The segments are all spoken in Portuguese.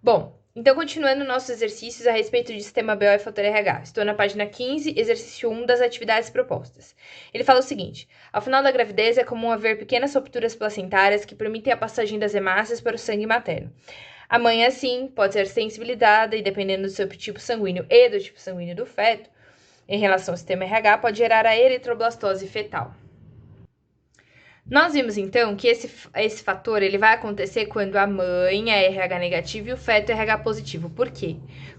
Bom, então continuando nossos exercícios a respeito de sistema BO e fator RH. Estou na página 15, exercício 1 das atividades propostas. Ele fala o seguinte: ao final da gravidez é comum haver pequenas rupturas placentárias que permitem a passagem das hemácias para o sangue materno. A mãe, assim, pode ser sensibilizada e, dependendo do seu tipo sanguíneo e do tipo sanguíneo do feto, em relação ao sistema RH, pode gerar a eritroblastose fetal. Nós vimos, então, que esse fator ele vai acontecer quando a mãe é RH negativo e o feto é RH positivo. Por quê?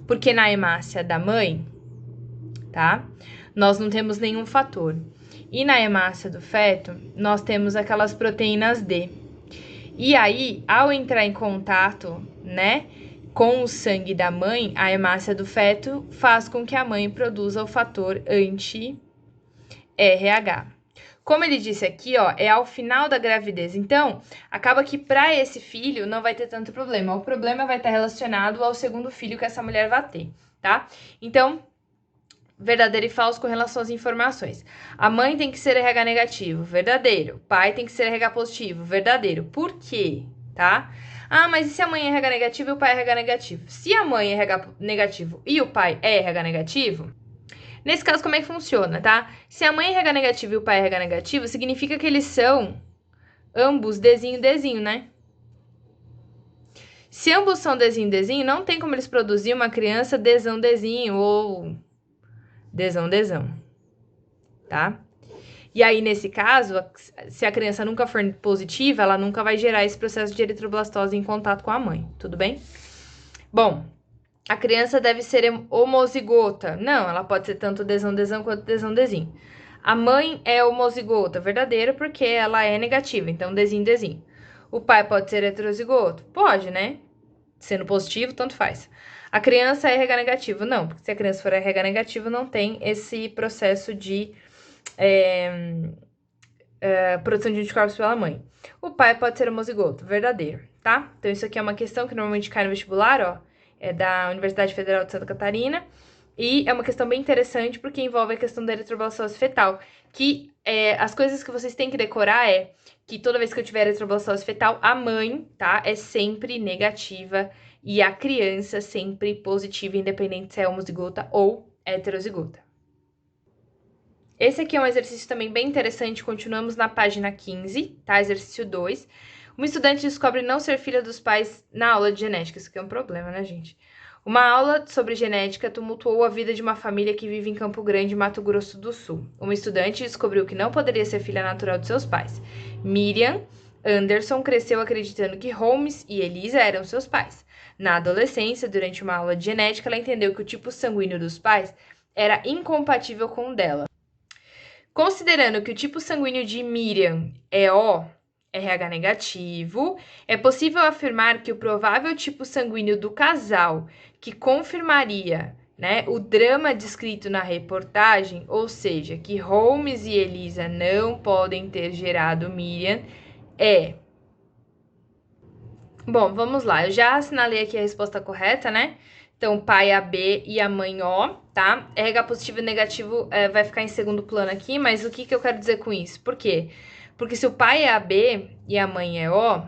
Porque na hemácia da mãe, tá? Nós não temos nenhum fator. E na hemácia do feto, nós temos aquelas proteínas D. E aí, ao entrar em contato, né, com o sangue da mãe, a hemácia do feto faz com que a mãe produza o fator anti-RH. Como ele disse aqui, ó, é ao final da gravidez. Então, acaba que para esse filho não vai ter tanto problema. O problema vai estar relacionado ao segundo filho que essa mulher vai ter, tá? Então, verdadeiro e falso com relação às informações. A mãe tem que ser RH negativo, verdadeiro. O pai tem que ser RH positivo, verdadeiro. Por quê? Tá? Ah, mas e se a mãe é RH negativo e o pai é RH negativo? Se a mãe é RH negativo e o pai é RH negativo, nesse caso, como é que funciona, tá? Se a mãe é RH negativo e o pai é RH negativo, significa que eles são ambos Dzinho, né? Se ambos são Dzinho, não tem como eles produzir uma criança Dzinho ou Dzão, tá? E aí, nesse caso, se a criança nunca for positiva, ela nunca vai gerar esse processo de eritroblastose em contato com a mãe, tudo bem? Bom, a criança deve ser homozigota. Não, ela pode ser tanto Dzão quanto Dzinho. A mãe é homozigota, verdadeiro, porque ela é negativa, então Dzinho. O pai pode ser heterozigoto? Pode, né? Sendo positivo, tanto faz. A criança é RH negativo? Não, porque se a criança for RH negativo, não tem esse processo de produção de anticorpos pela mãe. O pai pode ser homozigoto, verdadeiro, tá? Então, isso aqui é uma questão que normalmente cai no vestibular, ó, é da Universidade Federal de Santa Catarina, e é uma questão bem interessante porque envolve a questão da eritroblastose fetal, que as coisas que vocês têm que decorar é que toda vez que eu tiver eritroblastose fetal, a mãe, tá, é sempre negativa e a criança sempre positiva, independente se é homozigota ou heterozigota. Esse aqui é um exercício também bem interessante, continuamos na página 15, tá? Exercício 2. Uma estudante descobre não ser filha dos pais na aula de genética. Isso aqui é um problema, né, gente? Uma aula sobre genética tumultuou a vida de uma família que vive em Campo Grande, Mato Grosso do Sul. Uma estudante descobriu que não poderia ser filha natural de seus pais. Miriam Anderson cresceu acreditando que Holmes e Elisa eram seus pais. Na adolescência, durante uma aula de genética, ela entendeu que o tipo sanguíneo dos pais era incompatível com o dela. Considerando que o tipo sanguíneo de Miriam é O, RH negativo, é possível afirmar que o provável tipo sanguíneo do casal que confirmaria, né, o drama descrito na reportagem, ou seja, que Holmes e Elisa não podem ter gerado Miriam, é... Bom, vamos lá. Eu já assinalei aqui a resposta correta, né? Então, pai é AB e a mãe O, tá? RH positivo e negativo vai ficar em segundo plano aqui, mas o que eu quero dizer com isso? Por quê? Porque se o pai é AB e a mãe é O,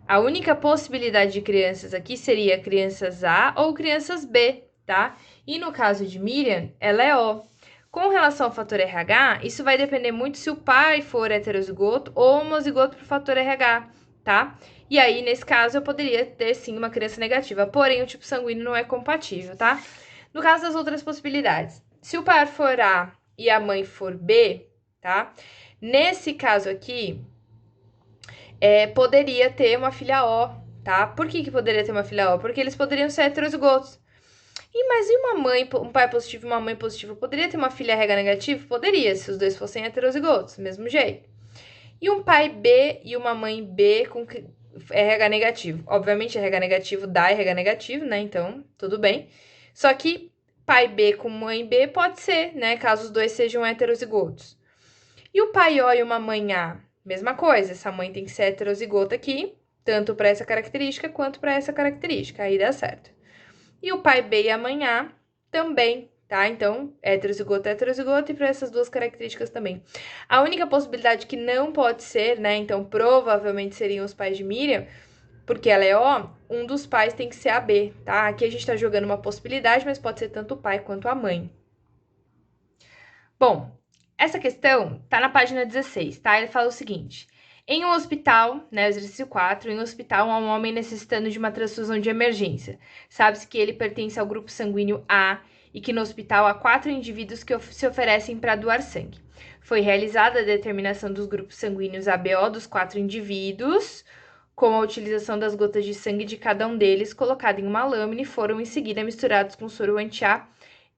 a única possibilidade de crianças aqui seria crianças A ou crianças B, tá? E no caso de Miriam, ela é O. Com relação ao fator RH, isso vai depender muito se o pai for heterozigoto ou homozigoto para o fator RH, tá? E aí, nesse caso, eu poderia ter, sim, uma criança negativa, porém, o tipo sanguíneo não é compatível, tá? No caso das outras possibilidades, se o pai for A e a mãe for B, tá? Nesse caso aqui, poderia ter uma filha O, tá? Por que poderia ter uma filha O? Porque eles poderiam ser heterozigotos. Mas e uma mãe, um pai positivo e uma mãe positiva? Poderia ter uma filha RH negativa? Poderia, se os dois fossem heterozigotos, do mesmo jeito. E um pai B e uma mãe B com RH negativo. Obviamente, RH negativo dá RH negativo, né? Então, tudo bem. Só que pai B com mãe B pode ser, né? Caso os dois sejam heterozigotos. E o pai O e uma mãe A? Mesma coisa. Essa mãe tem que ser heterozigota aqui, tanto para essa característica quanto para essa característica. Aí dá certo. E o pai B e a mãe A também, tá? Então, heterozigoto, e para essas duas características também. A única possibilidade que não pode ser, né? Então, provavelmente seriam os pais de Miriam, porque ela é O, um dos pais tem que ser AB, tá? Aqui a gente tá jogando uma possibilidade, mas pode ser tanto o pai quanto a mãe. Bom, essa questão tá na página 16, tá? Ele fala o seguinte: em um hospital, né, exercício 4, em um hospital há um homem necessitando de uma transfusão de emergência. Sabe-se que ele pertence ao grupo sanguíneo A e que no hospital há 4 indivíduos que se oferecem para doar sangue. Foi realizada a determinação dos grupos sanguíneos ABO dos 4 indivíduos, com a utilização das gotas de sangue de cada um deles colocada em uma lâmina e foram em seguida misturados com soro anti-A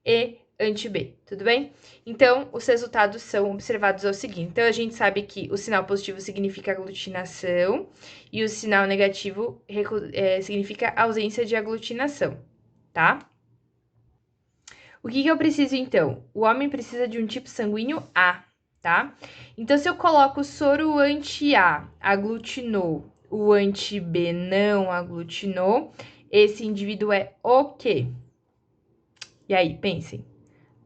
e anti-B, tudo bem? Então, os resultados são observados ao seguinte. Então, a gente sabe que o sinal positivo significa aglutinação e o sinal negativo significa ausência de aglutinação, tá? O que eu preciso, então? O homem precisa de um tipo sanguíneo A, tá? Então, se eu coloco soro anti-A aglutinou, o anti-B não aglutinou, esse indivíduo é o quê? E aí, pensem.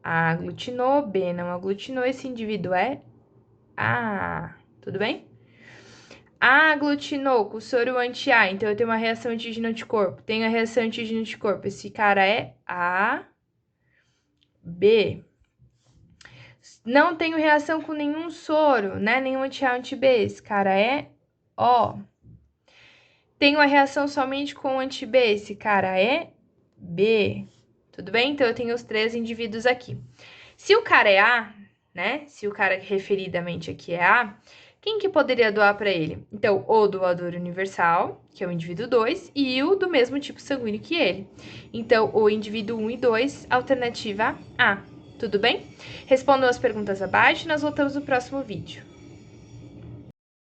A aglutinou, B não aglutinou, esse indivíduo é A, tudo bem? A aglutinou com soro anti-A, então eu tenho uma reação antígeno-anticorpo. Tenho a reação antígeno-anticorpo, esse cara é A, B. Não tenho reação com nenhum soro, né? Nenhum anti-A, anti-B, esse cara é O. Tenho a reação somente com o anti-B, esse cara é B. Tudo bem? Então, eu tenho os 3 indivíduos aqui. Se o cara é A, né? Se o cara referidamente aqui é A, quem que poderia doar para ele? Então, o doador universal, que é o indivíduo 2, e o do mesmo tipo sanguíneo que ele. Então, o indivíduo 1 e 2, alternativa A. Tudo bem? Respondam as perguntas abaixo e nós voltamos no próximo vídeo.